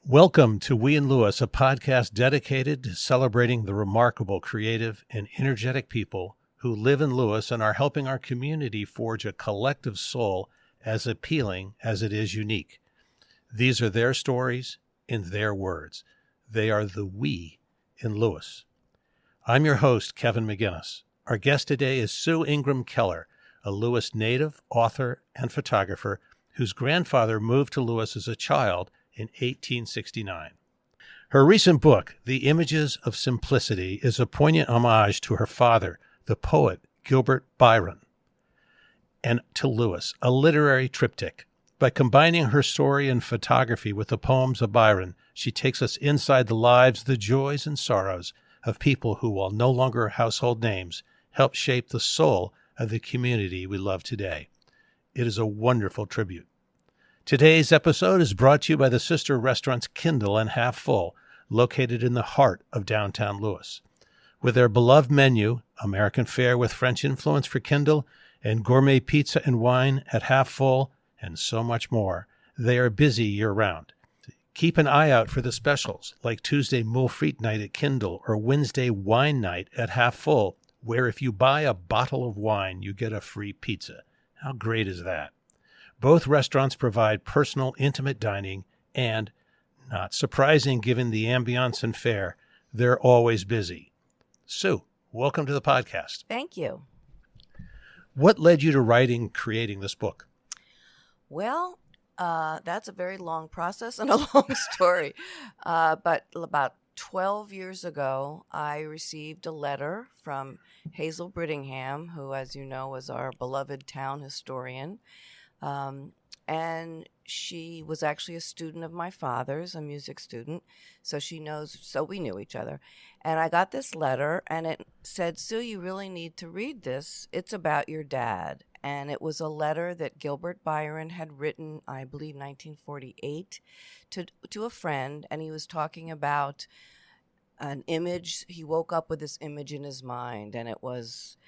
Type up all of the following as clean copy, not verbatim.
Welcome to We in Lewes, a podcast dedicated to celebrating the remarkable, creative, and energetic people who live in Lewes and are helping our community forge a collective soul as appealing as it is unique. These are their stories in their words. They are the we in Lewes. I'm your host, Kevin McGinnis. Our guest today is Sue Ingram Keller, a Lewes native, author, and photographer whose grandfather moved to Lewes as a child in 1869. Her recent book, The Images of Simplicity, is a poignant homage to her father, the poet Gilbert Bryan, and to Lewes, a literary triptych. By combining her story and photography with the poems of Bryan, she takes us inside the lives, the joys, and sorrows of people who, while no longer household names, help shape the soul of the community we love today. It is a wonderful tribute. Today's episode is brought to you by the sister restaurants Kindle and Half Full, located in the heart of downtown Lewes. With their beloved menu, American fare with French influence for Kindle, and gourmet pizza and wine at Half Full, and so much more, they are busy year-round. Keep an eye out for the specials, like Tuesday Moule Frite Night at Kindle or Wednesday Wine Night at Half Full, where if you buy a bottle of wine, you get a free pizza. How great is that? Both restaurants provide personal, intimate dining, and, not surprising given the ambiance and fare, they're always busy. Sue, welcome to the podcast. Thank you. What led you to creating this book? Well, that's a very long process and a long story. But about 12 years ago, I received a letter from Hazel Brittingham, who, as you know, was our beloved town historian. And she was actually a student of my father's, a music student. So we knew each other. And I got this letter and it said, Sue, you really need to read this. It's about your dad. And it was a letter that Gilbert Bryan had written, I believe, 1948 to a friend. And he was talking about an image. He woke up with this image in his mind. And it was,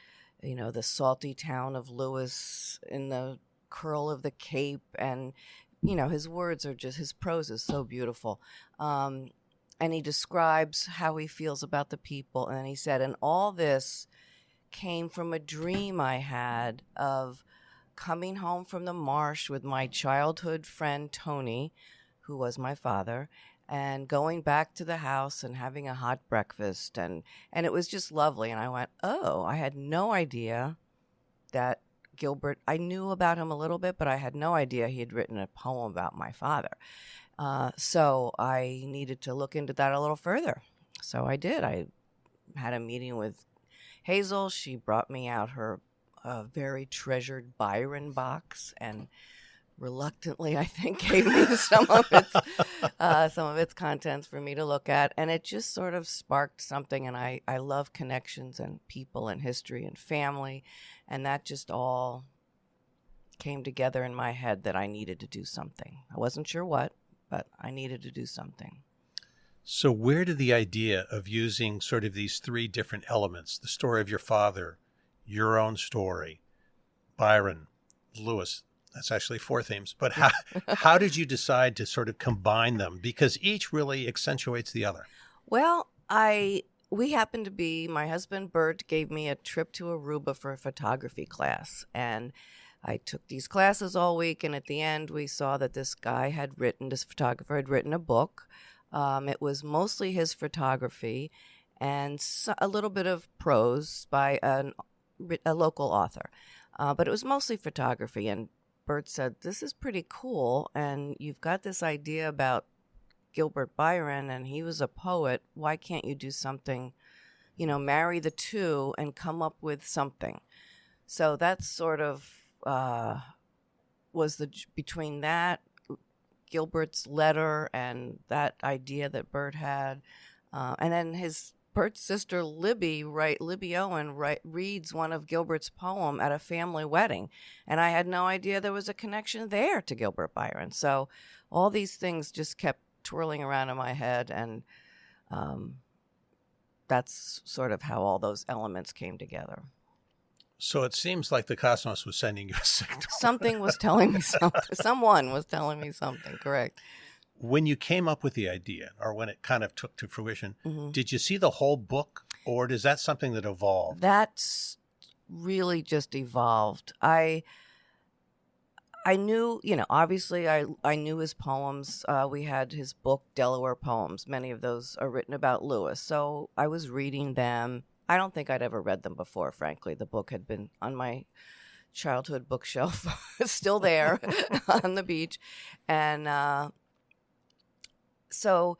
the salty town of Lewes in the curl of the Cape, and his words are just, his prose is so beautiful, and he describes how he feels about the people, and he said, and all this came from a dream I had of coming home from the marsh with my childhood friend Tony, who was my father, and going back to the house and having a hot breakfast, and it was just lovely. And I went, oh, I had no idea that Gilbert, I knew about him a little bit, but I had no idea he had written a poem about my father. So I needed to look into that a little further. So I did. I had a meeting with Hazel. She brought me out her very treasured Bryan box and reluctantly, I think, gave me some of its contents for me to look at. And it just sort of sparked something. And I love connections and people and history and family. And that just all came together in my head that I needed to do something. I wasn't sure what, but I needed to do something. So where did the idea of using sort of these three different elements, the story of your father, your own story, Bryan, Lewes, that's actually four themes, but how did you decide to sort of combine them? Because each really accentuates the other. Well, we happened to be, my husband Bert gave me a trip to Aruba for a photography class. And I took these classes all week. And at the end, we saw that this photographer had written a book. It was mostly his photography and a little bit of prose by a local author. But it was mostly photography. And Bert said, this is pretty cool. And you've got this idea about Gilbert Bryan, and he was a poet. Why can't you do something, marry the two and come up with something? So that's sort of was between that, Gilbert's letter, and that idea that Bert had, and then Bert's sister Libby Owen reads one of Gilbert's poem at a family wedding, and I had no idea there was a connection there to Gilbert Bryan. So all these things just kept twirling around in my head, and that's sort of how all those elements came together. So it seems like the cosmos was sending you a signal. Something was telling me something. Someone was telling me something, correct. When you came up with the idea, or when it kind of took to fruition, Mm-hmm. did you see the whole book, or is that something that evolved? That's really just evolved. I knew, obviously I knew his poems. We had his book, Delaware Poems. Many of those are written about Lewes. So I was reading them. I don't think I'd ever read them before, frankly. The book had been on my childhood bookshelf, still there on the beach. And so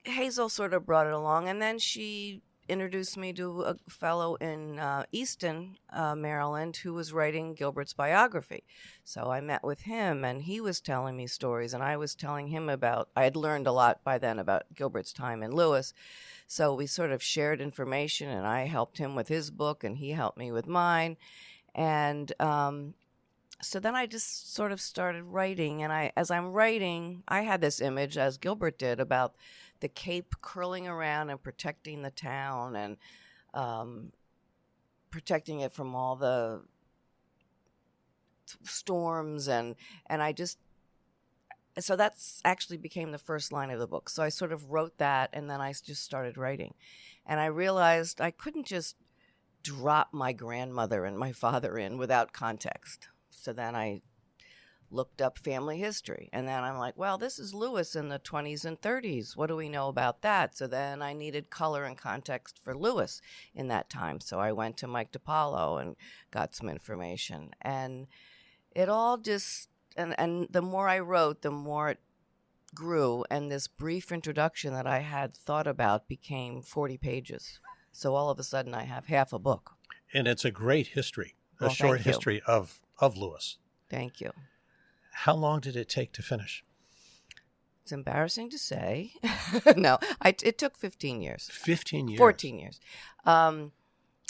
Hazel sort of brought it along. And then she introduced me to a fellow in Easton, Maryland, who was writing Gilbert's biography. So I met with him, and he was telling me stories, and I was telling him I had learned a lot by then about Gilbert's time in Lewes. So we sort of shared information, and I helped him with his book, and he helped me with mine. And so then I just sort of started writing, and as I'm writing, I had this image, as Gilbert did, about the Cape curling around and protecting the town and protecting it from all the storms, and so that's actually became the first line of the book. So I sort of wrote that, and then I just started writing, and I realized I couldn't just drop my grandmother and my father in without context. So then I looked up family history, and then I'm like, well, this is Lewes in the 20s and 30s. What do we know about that? So then I needed color and context for Lewes in that time. So I went to Mike DiPaolo and got some information, and it all just, and the more I wrote, the more it grew, and this brief introduction that I had thought about became 40 pages. So all of a sudden I have half a book. And it's a great history, a Well, short thank you. history of Lewes. Thank you. How long did it take to finish? It's embarrassing to say. No, it took 15 years. 15 years. 14 years.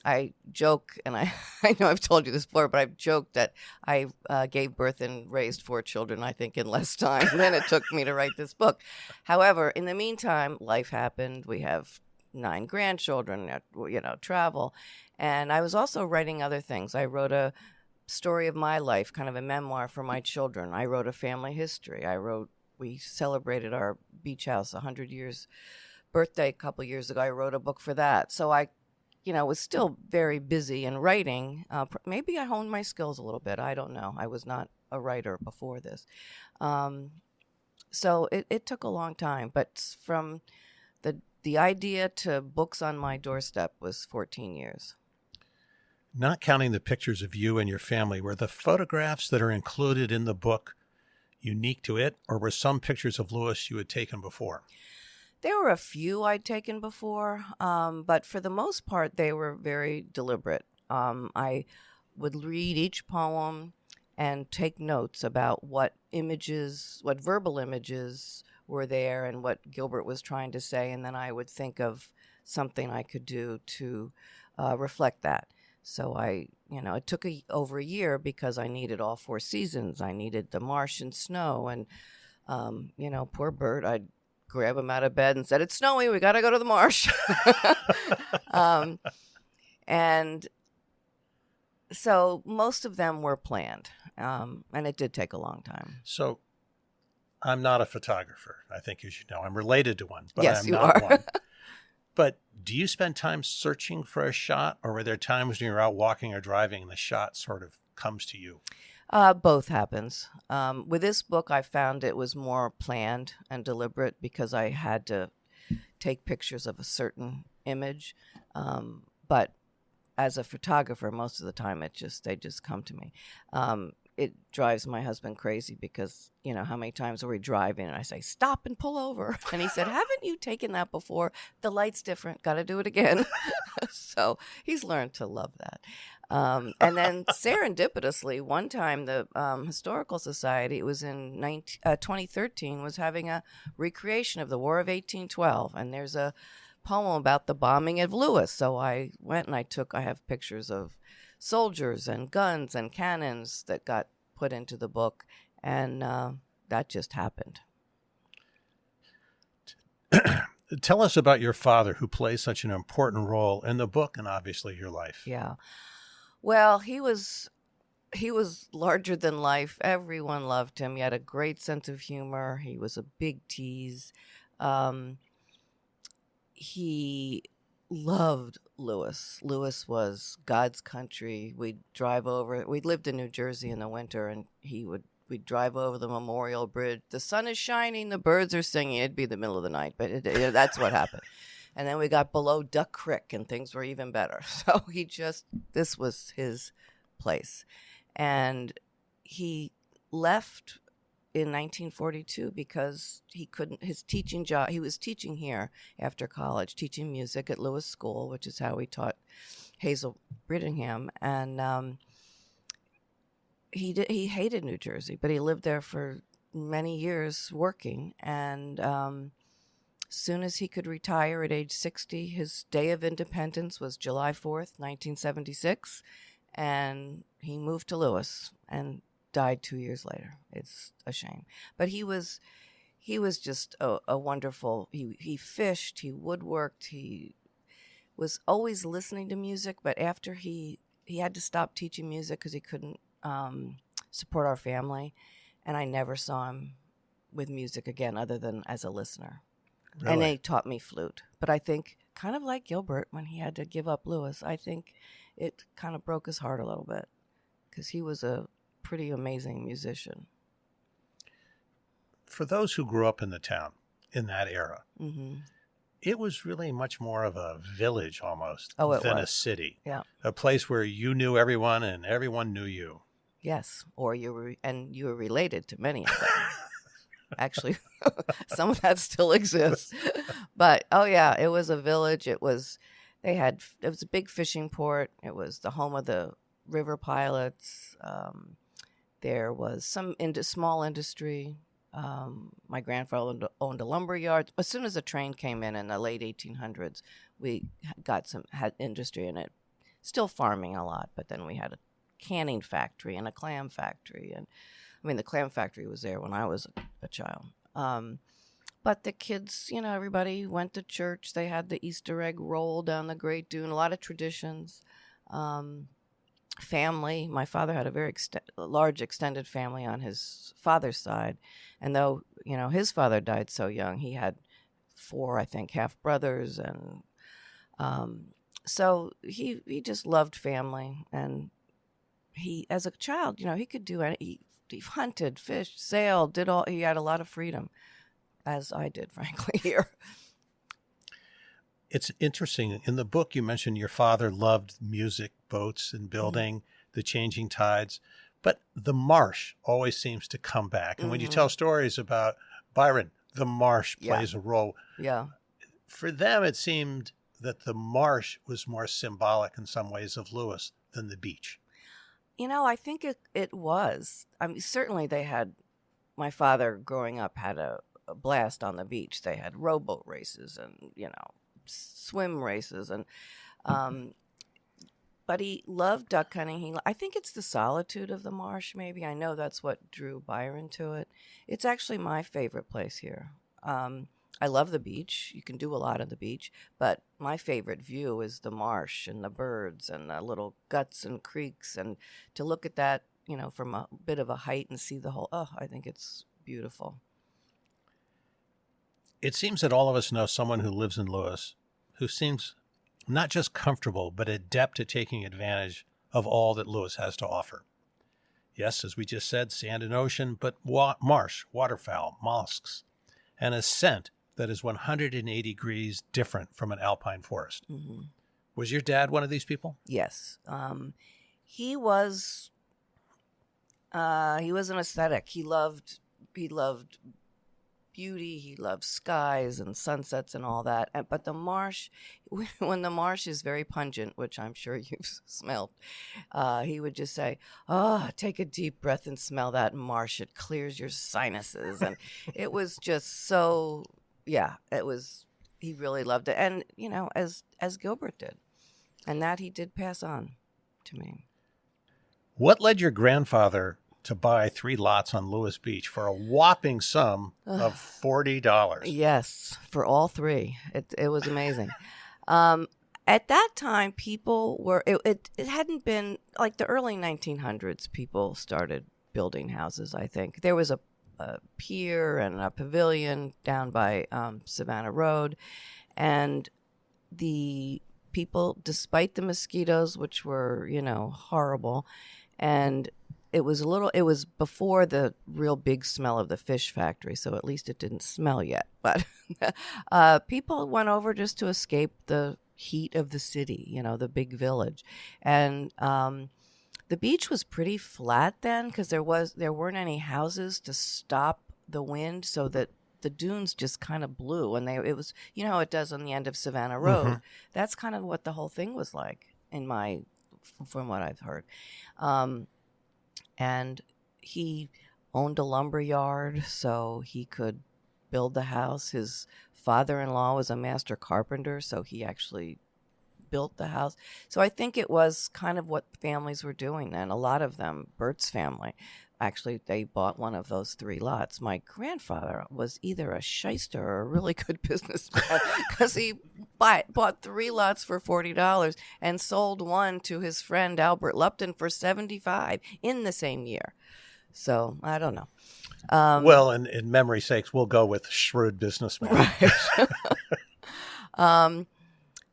I joke, and I know I've told you this before, but I've joked that I gave birth and raised 4 children, I think, in less time than it took me to write this book. However, in the meantime, life happened. We have 9 grandchildren, travel. And I was also writing other things. I wrote a story of my life, kind of a memoir for my children. I wrote a family history. We celebrated our beach house 100 years birthday a couple years ago. I wrote a book for that. So I was still very busy in writing. Maybe I honed my skills a little bit. I don't know. I was not a writer before this. So it took a long time. But from the idea to books on my doorstep was 14 years. Not counting the pictures of you and your family, were the photographs that are included in the book unique to it, or were some pictures of Lewes you had taken before? There were a few I'd taken before, but for the most part, they were very deliberate. I would read each poem and take notes about what verbal images were there and what Gilbert was trying to say, and then I would think of something I could do to reflect that. So it took over a year because I needed all 4 seasons. I needed the marsh and snow, and poor Bert, I'd grab him out of bed and said, "It's snowy, we got to go to the marsh." And so most of them were planned, and it did take a long time. So I'm not a photographer, I think, as you know. I'm related to one, but Yes, I'm you not are. one. But do you spend time searching for a shot, or were there times when you're out walking or driving and the shot sort of comes to you? Both happens. With this book, I found it was more planned and deliberate because I had to take pictures of a certain image. But as a photographer, most of the time they just come to me. It drives my husband crazy because, how many times are we driving and I say, "Stop and pull over." And he said, "Haven't you taken that before? The light's different. Got to do it again." So he's learned to love that. And then serendipitously, one time the Historical Society, it was in 2013, was having a recreation of the War of 1812. And there's a poem about the bombing of Lewes. So I went and I have pictures of soldiers and guns and cannons that got put into the book. And that just happened. Tell us about your father, who plays such an important role in the book and obviously your life. Yeah. Well, he was he was larger than life. Everyone loved him. He had a great sense of humor. He was a big tease. Um, he loved Lewes. Lewes was God's country. We'd drive over. We lived in New Jersey in the winter, and we'd drive over the Memorial Bridge. The sun is shining. The birds are singing. It'd be the middle of the night, but that's what happened. And then we got below Duck Creek, and things were even better. So this was his place. And he left in 1942 because his teaching job, he was teaching here after college, teaching music at Lewes School, which is how he taught Hazel Brittingham. And he hated New Jersey, but he lived there for many years working. And soon as he could retire at age 60, his day of independence was July 4th, 1976. And he moved to Lewes and died 2 years later. It's a shame. But he was just a wonderful, he fished, he woodworked, he was always listening to music, but after he had to stop teaching music because he couldn't support our family, and I never saw him with music again other than as a listener. Really? And they taught me flute. But I think, kind of like Gilbert, when he had to give up Lewes, I think it kind of broke his heart a little bit because he was a pretty amazing musician. For those who grew up in the town in that era, mm-hmm. It was really much more of a village almost than a city. Yeah. A place where you knew everyone and everyone knew you. Yes, or you were related to many of them. Actually, some of that still exists. But it was a village. It was a big fishing port. It was the home of the river pilots. There was some small industry. My grandfather owned a lumber yard. As soon as the train came in the late 1800s, we had industry in it. Still farming a lot, but then we had a canning factory and a clam factory. And I mean, the clam factory was there when I was a child. But the kids, everybody went to church. They had the Easter egg roll down the Great Dune, a lot of traditions. Family. My father had a very large extended family on his father's side. And though, his father died so young, he had 4, I think, half brothers. And so he just loved family. And he, as a child, he could do anything. He hunted, fished, sailed, he had a lot of freedom, as I did, frankly, here. It's interesting. In the book, you mentioned your father loved music, boats, and building, mm-hmm. the changing tides. But the marsh always seems to come back. And mm-hmm. when you tell stories about Byron, the marsh plays a role. Yeah. For them, it seemed that the marsh was more symbolic in some ways of Lewes than the beach. I think it was. I mean, certainly my father growing up had a blast on the beach. They had rowboat races and, swim races. And, but he loved duck hunting. I think it's the solitude of the marsh, maybe. I know that's what drew Byron to it. It's actually my favorite place here. I love the beach. You can do a lot on the beach, but my favorite view is the marsh and the birds and the little guts and creeks, and to look at that, from a bit of a height and see the whole, I think it's beautiful. It seems that all of us know someone who lives in Lewes who seems not just comfortable, but adept at taking advantage of all that Lewes has to offer. Yes, as we just said, sand and ocean, but marsh, waterfowl, mollusks, and a scent that is 180 degrees different from an alpine forest. Mm-hmm. Was your dad one of these people? Yes. He was an ascetic. He loved beauty. He loved skies and sunsets and all that. But the marsh, when the marsh is very pungent, which I'm sure you've smelled, he would just say, take a deep breath and smell that marsh. It clears your sinuses. And it was just so... Yeah, he really loved it. And, as Gilbert did. And that he did pass on to me. What led your grandfather to buy 3 lots on Lewes Beach for a whopping sum of $40? Yes, for all 3. It was amazing. At that time, people were, it hadn't been, like the early 1900s, people started building houses, I think. There was a pier and a pavilion down by Savannah Road. And the people, despite the mosquitoes, which were, horrible, and it was before the real big smell of the fish factory, so at least it didn't smell yet. But people went over just to escape the heat of the city, the big village. And the beach was pretty flat then because there weren't any houses to stop the wind, so that the dunes just kind of blew, and it was, how it does on the end of Savannah Road. Mm-hmm. That's kind of what the whole thing was like from what I've heard. And he owned a lumber yard, so he could build the house. His father-in-law was a master carpenter, so he actually built the house. So I think it was kind of what families were doing then. A lot of them, Bert's family, actually, they bought one of those 3 lots. My grandfather was either a shyster or a really good businessman because he bought 3 lots for $40 and sold one to his friend Albert Lupton for $75 in the same year. So I don't know. Well, in memory's sakes, we'll go with shrewd businessman. Right.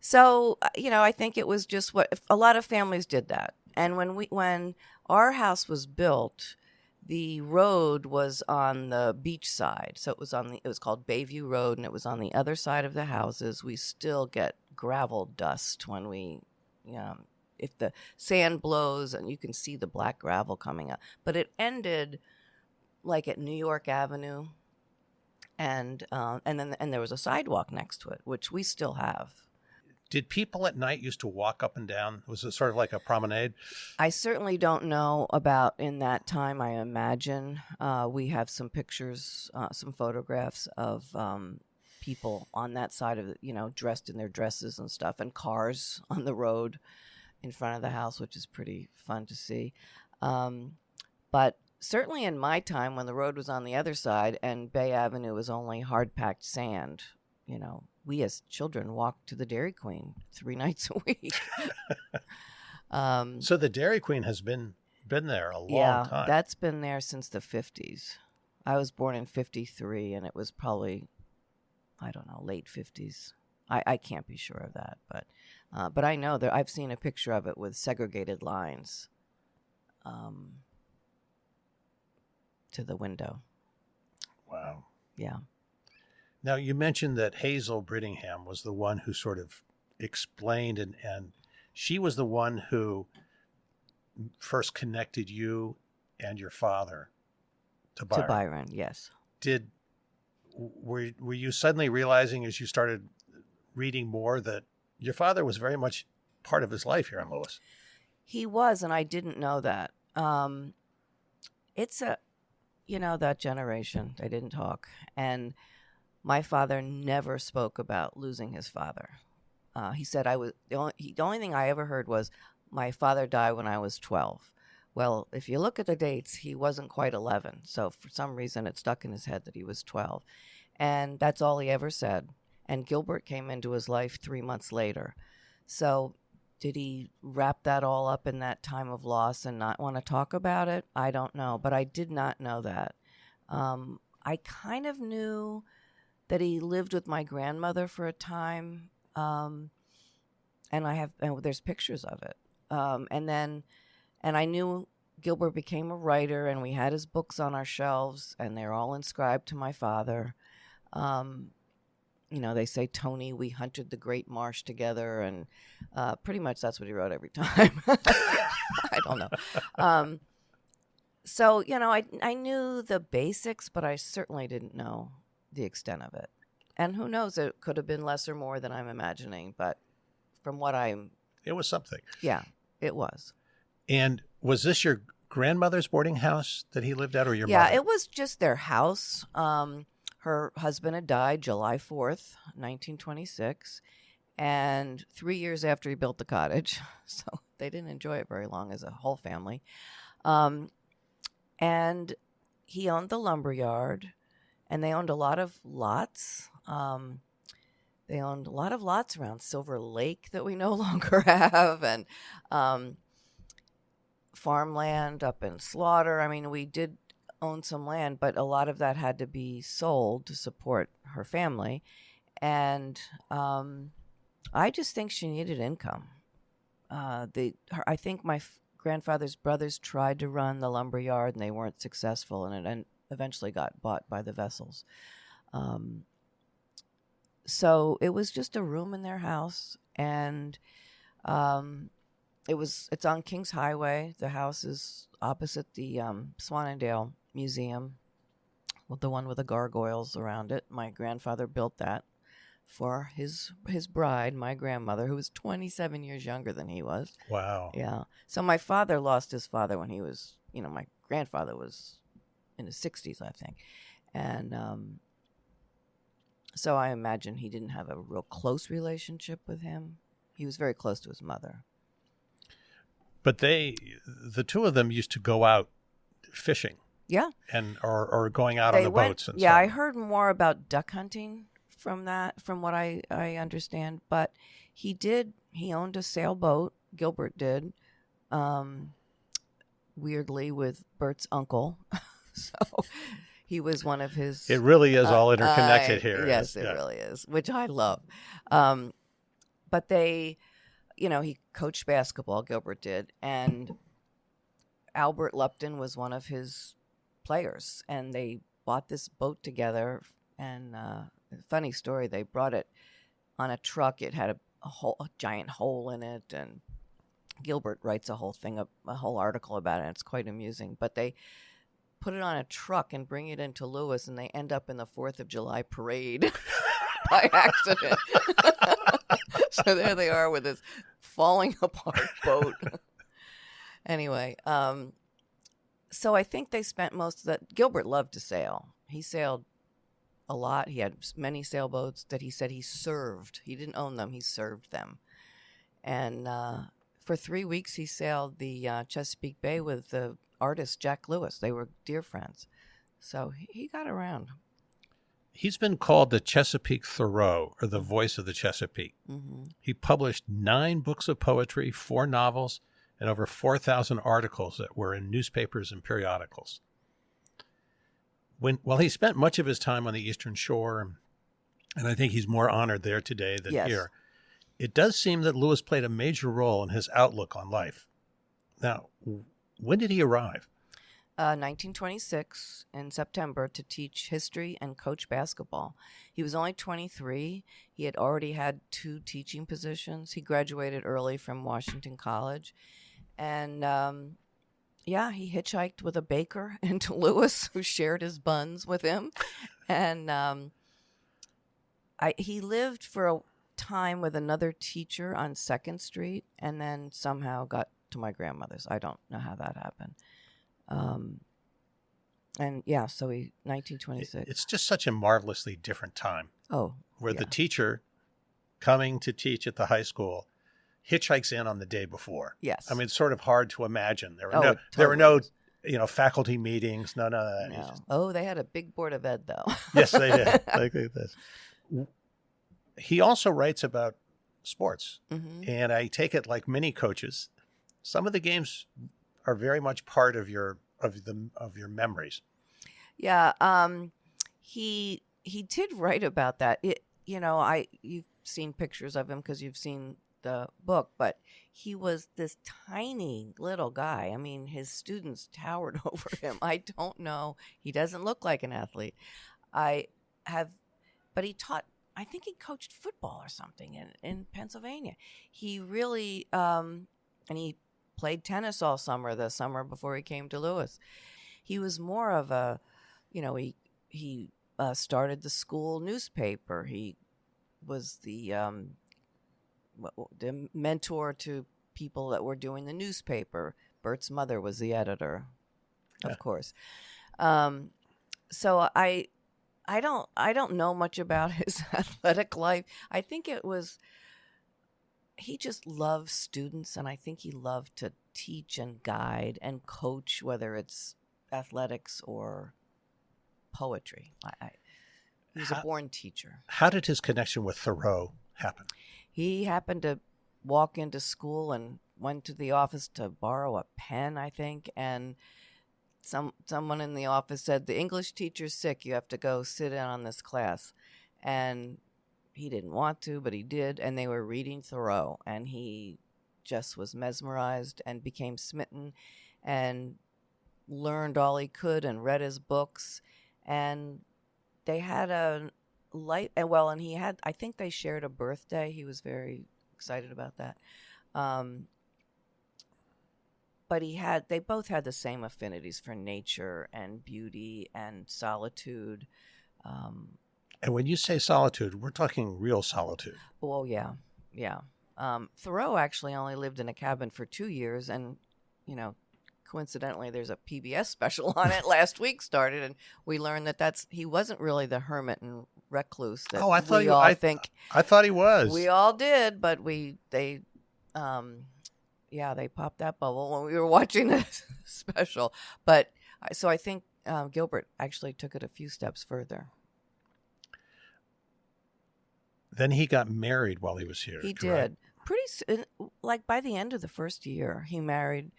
So, I think it was just what a lot of families did that. And when our house was built, the road was on the beach side. So it was called Bayview Road, and it was on the other side of the houses. We still get gravel dust when if the sand blows and you can see the black gravel coming up. But it ended like at New York Avenue, and there was a sidewalk next to it, which we still have. Did people at night used to walk up and down? Was it sort of like a promenade? I certainly don't know about in that time. I imagine we have some pictures, some photographs of people on that side of it, dressed in their dresses and stuff, and cars on the road in front of the house, which is pretty fun to see. But certainly in my time, when the road was on the other side and Bay Avenue was only hard-packed sand, we as children walked to the Dairy Queen 3 nights a week. So the Dairy Queen has been there a long time. Yeah, that's been there since the 50s. I was born in 53, and it was probably, I don't know, late 50s. I can't be sure of that, but I know that I've seen a picture of it with segregated lines to the window. Wow. Yeah. Now, you mentioned that Hazel Brittingham was the one who sort of explained, and she was the one who first connected you and your father to Byron. To Byron, yes. Were you suddenly realizing as you started reading more that your father was very much part of his life here in Lewes? He was, and I didn't know that. It's that generation, they didn't talk. And my father never spoke about losing his father. He said the only thing I ever heard was my father died when I was 12. Well, if you look at the dates, he wasn't quite 11. So for some reason, it stuck in his head that he was 12. And that's all he ever said. And Gilbert came into his life 3 months later. So did he wrap that all up in that time of loss and not want to talk about it? I don't know. But I did not know that. I kind of knew that he lived with my grandmother for a time, and there's pictures of it. And I knew Gilbert became a writer, and we had his books on our shelves, and they're all inscribed to my father. They say, Tony, we hunted the great marsh together, and pretty much that's what he wrote every time. I don't know. So, I knew the basics, but I certainly didn't know the extent of it. And who knows, it could have been less or more than I'm imagining, but from what it was something. Yeah, it was. And was this your grandmother's boarding house that he lived at, or your mother? Yeah, it was just their house. Her husband had died July 4th, 1926, and 3 years after he built the cottage. So they didn't enjoy it very long as a whole family. And he owned the lumber yard. And they owned a lot of lots. they owned a lot of lots around Silver Lake that we no longer have, and farmland up in Slaughter. I mean, we did own some land, but a lot of that had to be sold to support her family. And I just think she needed income. I think my grandfather's brothers tried to run the lumber yard, and they weren't successful, and it eventually got bought by the Vessels. So it was just a room in their house, and it's on Kings Highway. The house is opposite the Swannendale Museum, with the one with the gargoyles around it. My grandfather built that for his bride, my grandmother, who was 27 years younger than he was. Wow. Yeah. So my father lost his father when he was, my grandfather was in his 60s, I think. And so I imagine he didn't have a real close relationship with him. He was very close to his mother. But the two of them used to go out fishing. Yeah. And or going out on the boats and yeah, so on. I heard more about duck hunting from what I understand. But he owned a sailboat, Gilbert did, weirdly with Bert's uncle. So he was one of his... It really is all interconnected here. Yes, it really is, which I love. But they, he coached basketball, Gilbert did, and Albert Lupton was one of his players, and they bought this boat together. And funny story, they brought it on a truck. It had a giant hole in it, and Gilbert writes a whole article about it. It's quite amusing. But they put it on a truck and bring it into Lewes, and they end up in the 4th of July parade by accident. So there they are with this falling apart boat. Anyway, so I think they spent most of that. Gilbert loved to sail. He sailed a lot. He had many sailboats that he said he served. He didn't own them. He served them. And for 3 weeks, he sailed the Chesapeake Bay with the artist Jack Lewes. They were dear friends. So he got around. He's been called the Chesapeake Thoreau, or the voice of the Chesapeake. Mm-hmm. He published 9 books of poetry, 4 novels, and over 4,000 articles that were in newspapers and periodicals. While he spent much of his time on the Eastern Shore, and I think he's more honored there today than here, it does seem that Lewes played a major role in his outlook on life. Now, when did he arrive? 1926 in September to teach history and coach basketball. He was only 23. He had already had 2 teaching positions. He graduated early from Washington College. And he hitchhiked with a baker into Lewes who shared his buns with him. And he lived for a time with another teacher on 2nd Street and then somehow got to my grandmother's. I don't know how that happened. So 1926. It's just such a marvelously different time. Oh, where the teacher coming to teach at the high school hitchhikes in on the day before. Yes. I mean, it's sort of hard to imagine. There were no faculty meetings, none of that. No. Oh, they had a big board of ed, though. Yes, they did. Like this. He also writes about sports, and I take it like many coaches, some of the games are very much part of your memories. Yeah, he did write about that. You've seen pictures of him because you've seen the book, but he was this tiny little guy. I mean, his students towered over him. I don't know. He doesn't look like an athlete. But he taught. I think he coached football or something in Pennsylvania. He really and he played tennis all summer, the summer before he came to Lewes. He was more of a, he started the school newspaper. He was the mentor to people that were doing the newspaper. Bert's mother was the editor, of course. So I don't know much about his athletic life. I think he just loved students, and I think he loved to teach and guide and coach, whether it's athletics or poetry. He was a born teacher. How did his connection with Thoreau happen? He happened to walk into school and went to the office to borrow a pen, I think, and someone in the office said, the English teacher's sick, you have to go sit in on this class. And he didn't want to, but he did, and they were reading Thoreau, and he just was mesmerized and became smitten and learned all he could and read his books. And they had a light, and he had, I think they shared a birthday. He was very excited about that. But they both had the same affinities for nature and beauty and solitude. And when you say solitude, we're talking real solitude. Oh, yeah. Thoreau actually only lived in a cabin for 2 years, and, coincidentally, there's a PBS special on it last week started, and we learned that he wasn't really the hermit and recluse that I thought I thought he was. We all did, but they popped that bubble when we were watching this special. But so I think Gilbert actually took it a few steps further. Then he got married while he was here. He correct? did. Pretty soon, like by the end of the first year, he married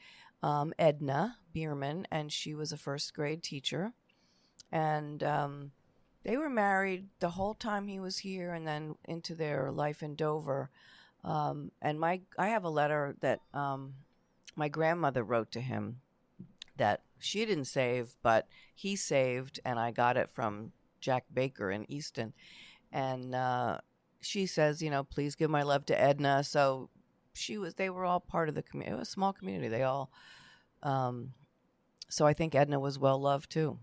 Edna Bierman, and she was a first grade teacher. And they were married the whole time he was here, and then into their life in Dover. And I have a letter that my grandmother wrote to him that she didn't save, but he saved, and I got it from Jack Baker in Easton. And she says, please give my love to Edna. So they were all part of the community. It was a small community. They all, so I think Edna was well loved too.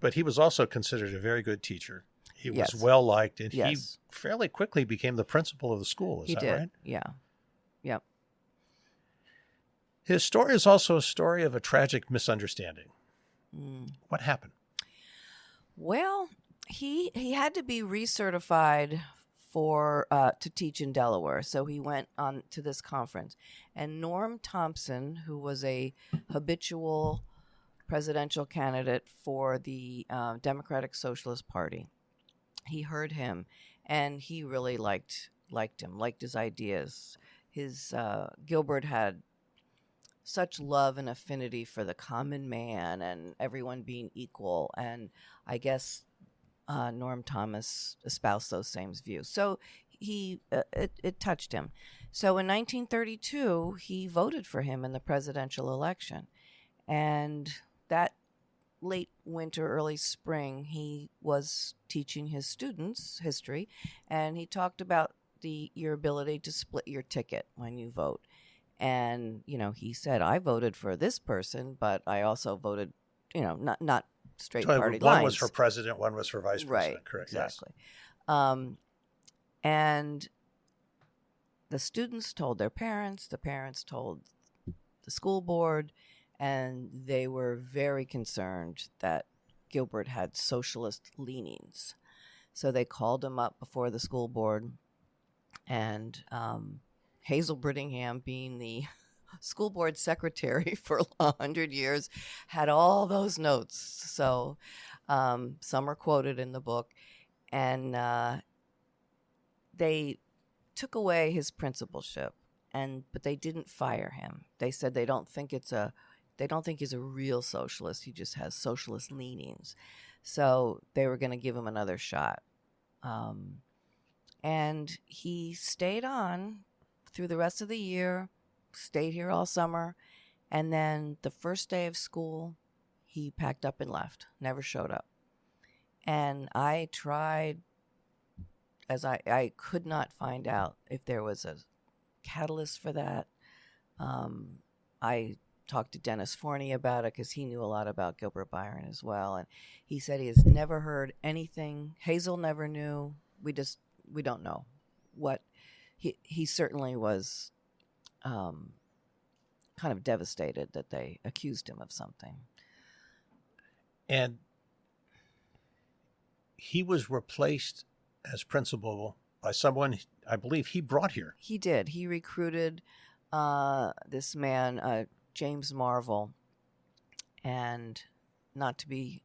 But he was also considered a very good teacher. He was Yes. well liked, and Yes. he fairly quickly became the principal of the school. Is He that did. right? Yeah. Yep. His story is also a story of a tragic misunderstanding. What happened? Well, he had to be recertified to teach in Delaware, so he went on to this conference. And Norm Thompson, who was a habitual presidential candidate for the Democratic Socialist Party, he heard him, and he really liked him, liked his ideas. Gilbert had such love and affinity for the common man and everyone being equal, and I guess Norm Thomas espoused those same views. So it touched him. So in 1932, he voted for him in the presidential election, and that late winter, early spring, he was teaching his students history, and he talked about your ability to split your ticket when you vote. And, he said, I voted for this person, but I also voted, not straight party lines. One was for president, one was for vice president. Right, Correct. exactly. Yes. And the students told their parents, the parents told the school board, and they were very concerned that Gilbert had socialist leanings. So they called him up before the school board, and Hazel Brittingham, being the school board secretary for 100 years, had all those notes. So some are quoted in the book. And they took away his principalship, but they didn't fire him. They said they don't think he's a real socialist. He just has socialist leanings. So they were going to give him another shot. And he stayed on through the rest of the year, stayed here all summer, and then the first day of school, he packed up and left, never showed up. And I tried, as I could not find out if there was a catalyst for that. I talked to Dennis Forney about it because he knew a lot about Gilbert Bryan as well, and he said he has never heard anything. Hazel never knew. We don't know what. He certainly was kind of devastated that they accused him of something. And he was replaced as principal by someone I believe he brought here. He did. He recruited this man, James Marvel, and not to be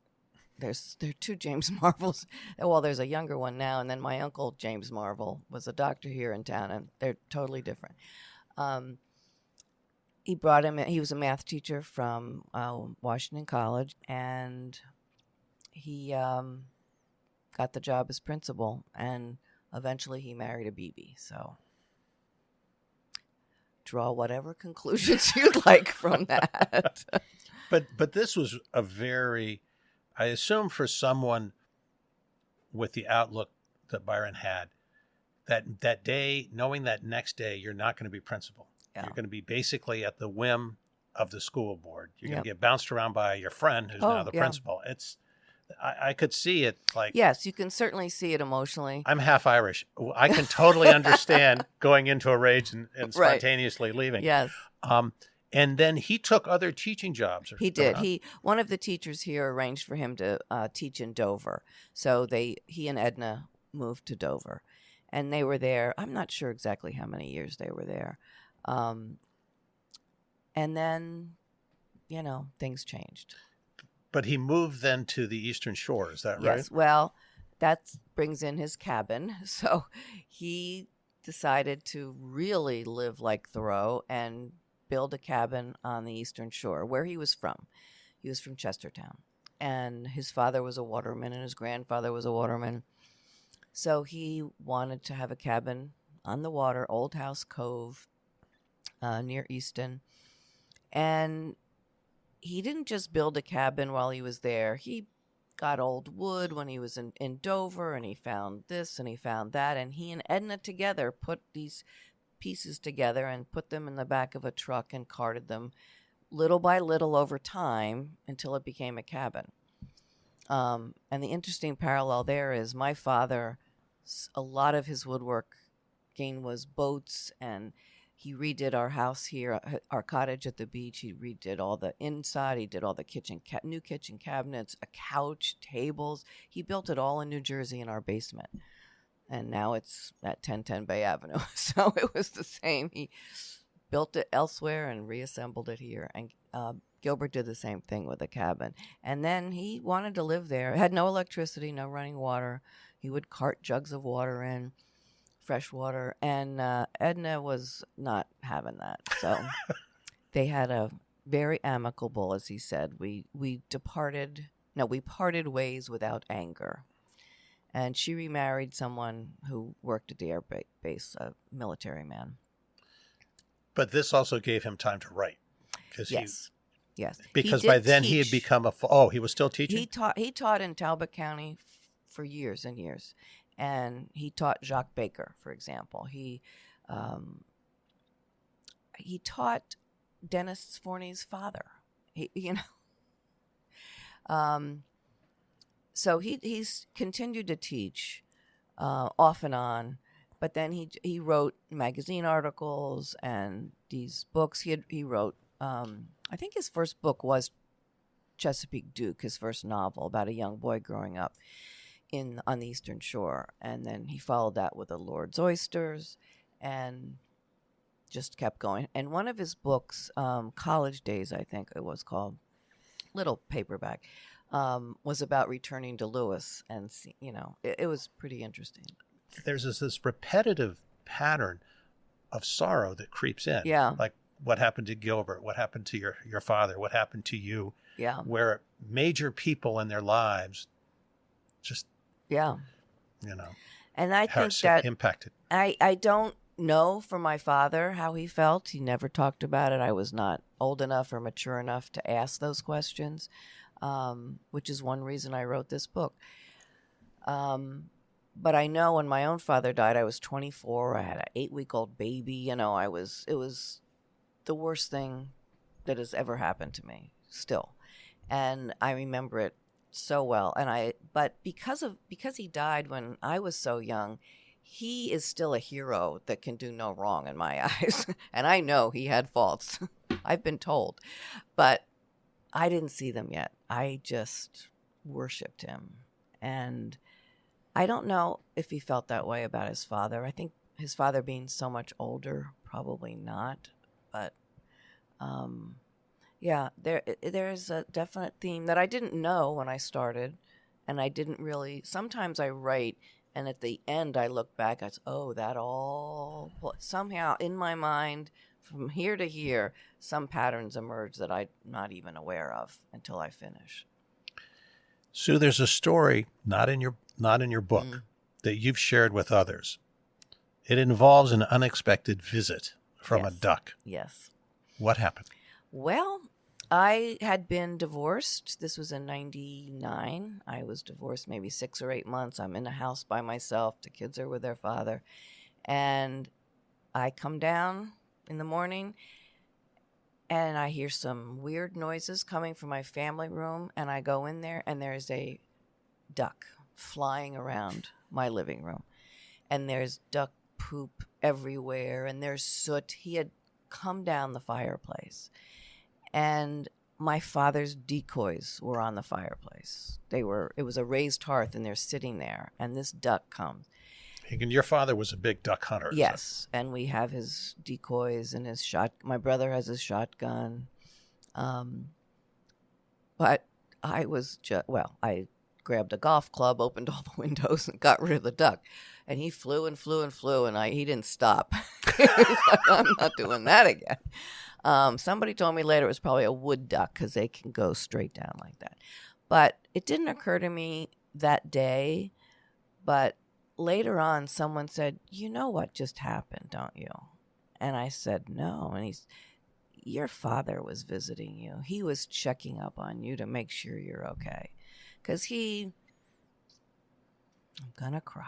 there are two James Marvels. Well, there's a younger one now, and then my uncle James Marvel was a doctor here in town, and they're totally different. He brought him in. He was a math teacher from Washington College, and he got the job as principal, and eventually he married a BB. So draw whatever conclusions you'd like from that. But this was a very, I assume for someone with the outlook that Byron had, that day, knowing that next day you're not going to be principal. Yeah. You're going to be basically at the whim of the school board. You're going to get bounced around by your friend who's now the principal. I could see it like... Yes, you can certainly see it emotionally. I'm half Irish. I can totally understand going into a rage and spontaneously leaving. Yes. And then he took other teaching jobs. He did. One of the teachers here arranged for him to teach in Dover. So he and Edna moved to Dover. And they were there. I'm not sure exactly how many years they were there. And then, things changed. But he moved then to the Eastern Shore, is that right? Yes. Well, that brings in his cabin. So he decided to really live like Thoreau and build a cabin on the Eastern Shore, where he was from. He was from Chestertown. And his father was a waterman and his grandfather was a waterman. So he wanted to have a cabin on the water, Old House Cove, near Easton. And he didn't just build a cabin while he was there. He got old wood when he was in Dover, and he found this and he found that. And he and Edna together put these pieces together and put them in the back of a truck and carted them little by little over time until it became a cabin. And the interesting parallel there is my father, a lot of his woodworking was boats, and he redid our house here, our cottage at the beach. He redid all the inside. He did all the new kitchen cabinets, a couch, tables. He built it all in New Jersey in our basement. And now it's at 1010 Bay Avenue. So it was the same. He built it elsewhere and reassembled it here. And Gilbert did the same thing with the cabin. And then he wanted to live there. It had no electricity, no running water. He would cart jugs of water in, fresh water. And Edna was not having that. So they had a very amicable, as he said. We parted ways without anger. And she remarried someone who worked at the air base, a military man. But this also gave him time to write. Yes. Because by then he had become he was still teaching? He taught in Talbot County for years and years. And he taught Jacques Baker, for example. He taught Dennis Forney's father. So he's continued to teach off and on, but then he wrote magazine articles and these books. He wrote, I think his first book was Chesapeake Duke, his first novel about a young boy growing up on the Eastern Shore. And then he followed that with The Lord's Oysters and just kept going. And one of his books, College Days, I think it was called, little paperback, was about returning to Lewes, and it was pretty interesting. There's this repetitive pattern of sorrow that creeps in. Yeah. Like what happened to Gilbert, what happened to your father, what happened to you. Yeah. Where major people in their lives just, and I think that impacted. I don't know for my father how he felt. He never talked about it. I was not old enough or mature enough to ask those questions. Which is one reason I wrote this book. But I know when my own father died, I was 24. I had an 8-week-old baby. It was the worst thing that has ever happened to me still. And I remember it so well. But because he died when I was so young, he is still a hero that can do no wrong in my eyes. And I know he had faults. I've been told. But I didn't see them yet. I just worshipped him. And I don't know if he felt that way about his father. I think his father being so much older, probably not. But there's a definite theme that I didn't know when I started. And I didn't really, sometimes I write, and at the end I look back, I say, oh, that all, somehow in my mind, from here to here, some patterns emerge that I'm not even aware of until I finish. Sue, there's a story not in your book that you've shared with others. It involves an unexpected visit from a duck. Yes. What happened? Well, I had been divorced. This was in 99. I was divorced maybe 6 or 8 months. I'm in a house by myself. The kids are with their father. And I come down in the morning and I hear some weird noises coming from my family room. And I go in there and there's a duck flying around my living room. And there's duck poop everywhere and there's soot. He had come down the fireplace. And my father's decoys were on the fireplace. It was a raised hearth and they're sitting there and this duck comes. And your father was a big duck hunter. Yes. And we have his decoys and his my brother has his shotgun. But I was I grabbed a golf club, opened all the windows and got rid of the duck. And he flew and flew and flew and he didn't stop. I'm not doing that again. Somebody told me later it was probably a wood duck because they can go straight down like that. But it didn't occur to me that day. But later on, someone said, you know what just happened, don't you? And I said, no. And your father was visiting you. He was checking up on you to make sure you're okay. Because I'm going to cry.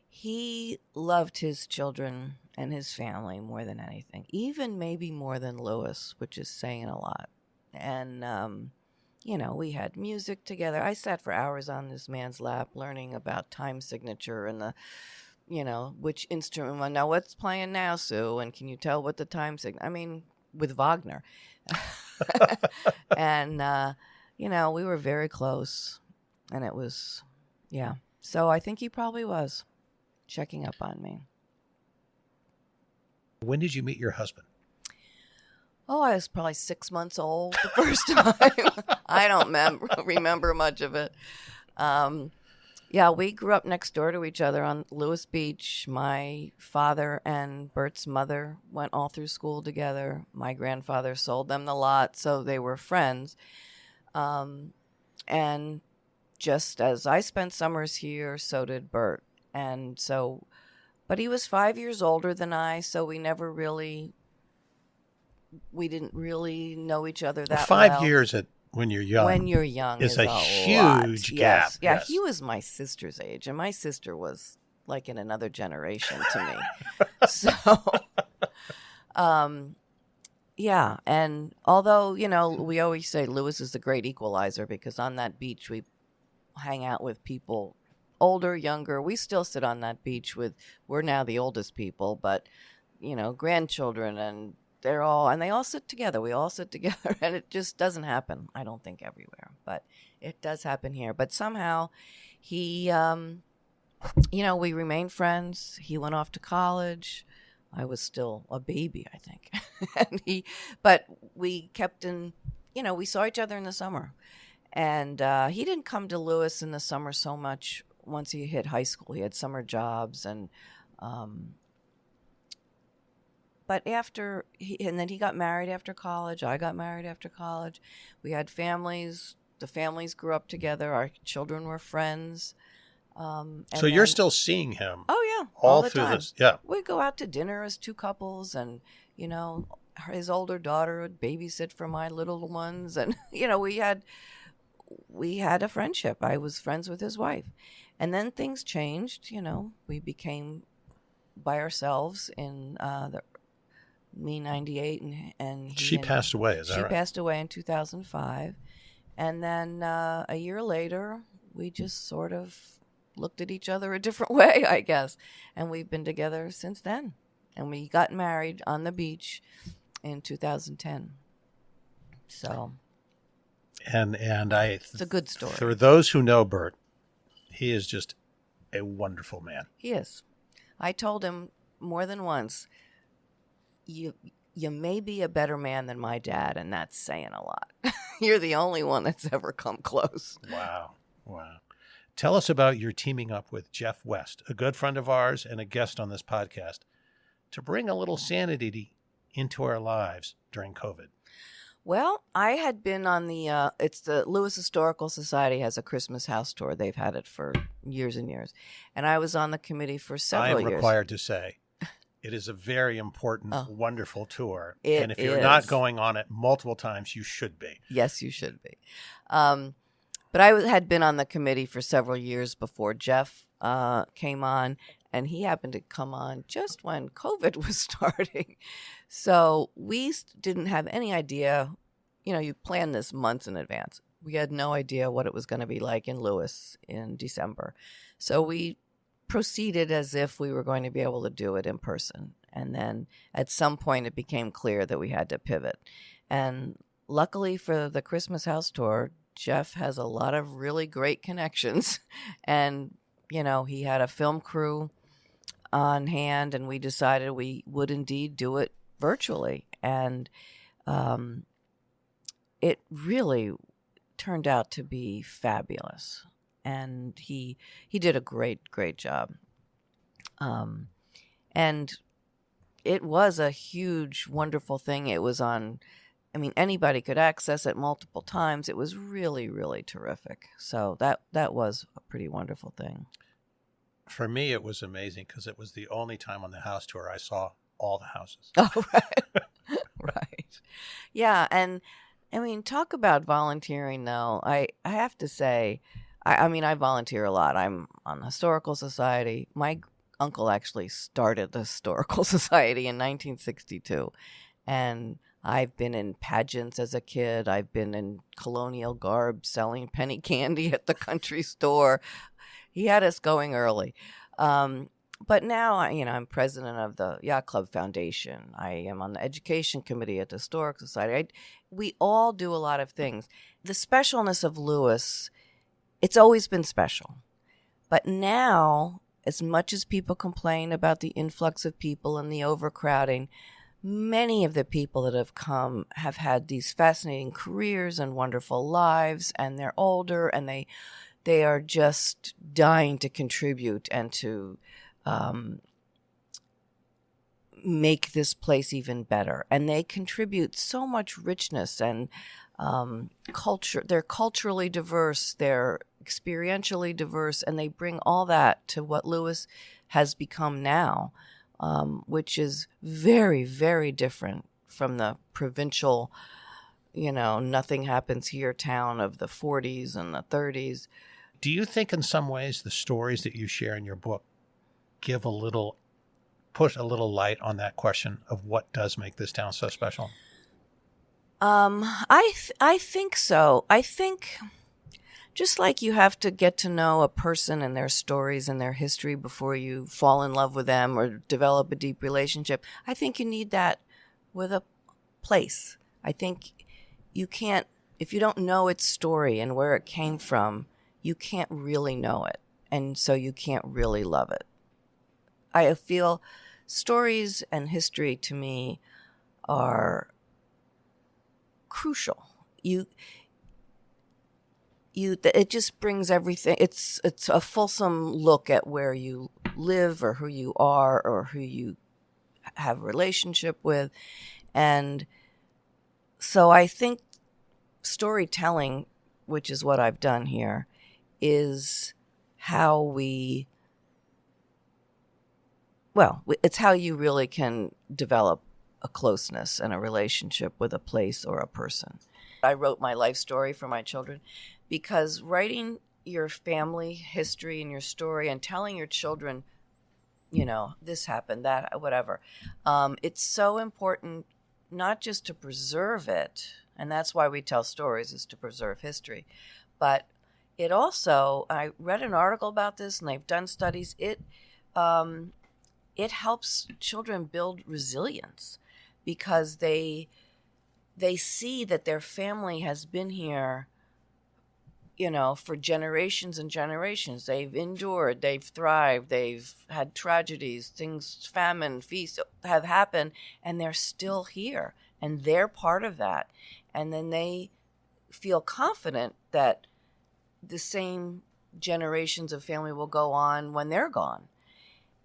He loved his children and his family more than anything, even maybe more than Lewes, which is saying a lot. And, we had music together. I sat for hours on this man's lap learning about time signature and which instrument. Now, what's playing now, Sue? And can you tell what the time signature? I mean, with Wagner. And, we were very close. And it was, So I think he probably was checking up on me. When did you meet your husband? Oh, I was probably 6 months old the first time. I don't remember much of it. We grew up next door to each other on Lewes Beach. My father and Bert's mother went all through school together. My grandfather sold them the lot, so they were friends. And just as I spent summers here, so did Bert. And so, but he was 5 years older than I, so we didn't really know each other that well. 5 years when you're young. When you're young is a huge lot. gap. Yes. Yeah, he was my sister's age, and my sister was like in another generation to me. So, and although, we always say Lewes is the great equalizer because on that beach we hang out with people older, younger. We still sit on that beach we're now the oldest people, but, grandchildren and they all sit together. We all sit together and it just doesn't happen, I don't think, everywhere, but it does happen here. But somehow he, we remained friends. He went off to college. I was still a baby, I think. But we kept we saw each other in the summer. And he didn't come to Lewes in the summer so much once he hit high school. He had summer jobs and but and then he got married after college. I got married after college. We had families. The families grew up together. Our children were friends. So you're still seeing him? Oh, yeah. All the through time. this? Yeah. We'd go out to dinner as two couples and, his older daughter would babysit for my little ones. And, we had a friendship. I was friends with his wife. And then things changed. We became by ourselves in me 98 and she passed away, is that right? She passed away in 2005. And then a year later, we just sort of looked at each other a different way, I guess. And we've been together since then. And we got married on the beach in 2010. So. And it's a good story. For those who know Bert, he is just a wonderful man. He is. I told him more than once, you may be a better man than my dad, and that's saying a lot. You're the only one that's ever come close. Wow. Tell us about your teaming up with Jeff West, a good friend of ours and a guest on this podcast, to bring a little sanity into our lives during COVID. Well, I had been on it's the Lewes Historical Society has a Christmas house tour. They've had it for years and years. And I was on the committee for several years. I am required to say, it is a very important, wonderful tour. And if you're is. not going on it multiple times, you should be. Yes, you should be. But I had been on the committee for several years before Jeff came on, and he happened to come on just when COVID was starting. So we didn't have any idea. You plan this months in advance. We had no idea what it was going to be like in Lewes in December. So we proceeded as if we were going to be able to do it in person. And then at some point it became clear that we had to pivot. And luckily for the Christmas house tour, Jeff has a lot of really great connections. And, he had a film crew on hand, and we decided we would indeed do it virtually. And it really turned out to be fabulous. And he did a great job. And it was a huge, wonderful thing. It was on, anybody could access it multiple times. It was really, really terrific. So that was a pretty wonderful thing. For me, it was amazing because it was the only time on the house tour I saw all the houses. Oh, right. Right. Yeah. And talk about volunteering, though. I have to say, I volunteer a lot. I'm on the Historical Society. My uncle actually started the Historical Society in 1962. And I've been in pageants as a kid. I've been in colonial garb selling penny candy at the country store. He had us going early. But now, I'm president of the Yacht Club Foundation. I am on the education committee at the Historic Society. We all do a lot of things. The specialness of Lewes, it's always been special. But now, as much as people complain about the influx of people and the overcrowding, many of the people that have come have had these fascinating careers and wonderful lives, and they're older, and they are just dying to contribute and to make this place even better. And they contribute so much richness and culture. They're culturally diverse, they're experientially diverse, and they bring all that to what Lewes has become now, which is very, very different from the provincial, nothing happens here town of the 40s and the 30s. Do you think in some ways the stories that you share in your book put a little light on that question of what does make this town so special? I think so. I think just like you have to get to know a person and their stories and their history before you fall in love with them or develop a deep relationship, I think you need that with a place. I think you can't, if you don't know its story and where it came from, you can't really know it. And so you can't really love it. I feel stories and history to me are crucial. It just brings everything. It's a fulsome look at where you live or who you are or who you have a relationship with. And so I think storytelling, which is what I've done here, is how it's how you really can develop a closeness and a relationship with a place or a person. I wrote my life story for my children because writing your family history and your story and telling your children, this happened, that, whatever, it's so important not just to preserve it, and that's why we tell stories, is to preserve history, but it also, I read an article about this, and they've done studies. It helps children build resilience because they see that their family has been here, for generations and generations. They've endured, they've thrived, they've had tragedies, things, famine, feast have happened, and they're still here, and they're part of that. And then they feel confident that the same generations of family will go on when they're gone.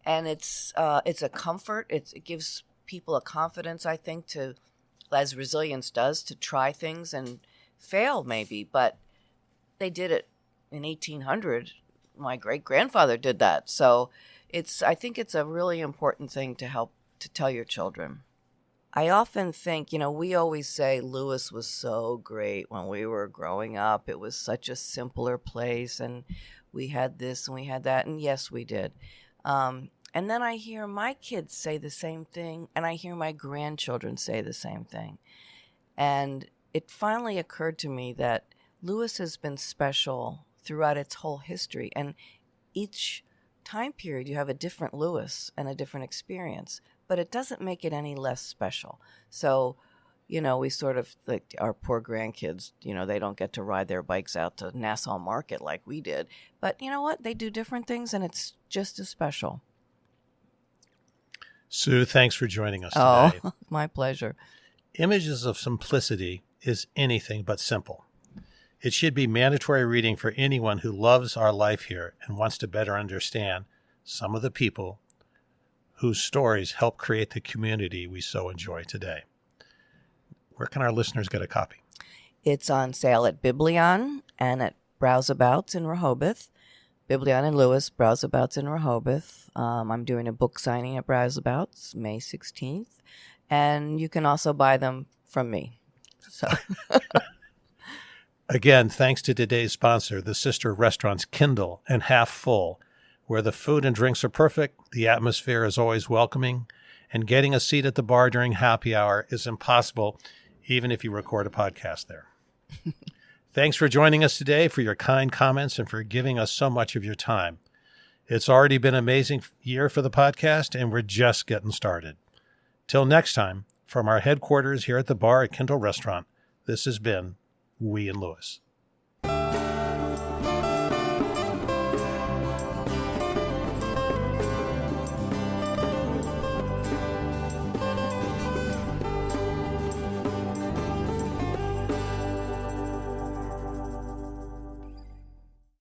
And it's a comfort. It gives people a confidence, I think, to, as resilience does, to try things and fail maybe. But they did it in 1800. My great-grandfather did that. So I think it's a really important thing to help to tell your children. I often think, we always say Lewes was so great when we were growing up. It was such a simpler place, and we had this and we had that, and yes, we did. And then I hear my kids say the same thing, and I hear my grandchildren say the same thing. And it finally occurred to me that Lewes has been special throughout its whole history, and each time period you have a different Lewes and a different experience. But it doesn't make it any less special. So, we sort of, like our poor grandkids, they don't get to ride their bikes out to Nassau Market like we did. But you know what? They do different things, and it's just as special. Sue, thanks for joining us today. Oh, my pleasure. Images of Simplicity is anything but simple. It should be mandatory reading for anyone who loves our life here and wants to better understand some of the people whose stories help create the community we so enjoy today. Where can our listeners get a copy? It's on sale at Biblion and at Browseabouts in Rehoboth. Biblion in Lewes, Browseabouts in Rehoboth. I'm doing a book signing at Browseabouts May 16th. And you can also buy them from me. So... Again, thanks to today's sponsor, the sister restaurants Kindle and Half Full, where the food and drinks are perfect, the atmosphere is always welcoming, and getting a seat at the bar during happy hour is impossible, even if you record a podcast there. Thanks for joining us today, for your kind comments, and for giving us so much of your time. It's already been an amazing year for the podcast, and we're just getting started. Till next time, from our headquarters here at the bar at Kindle Restaurant, this has been We in Lewes.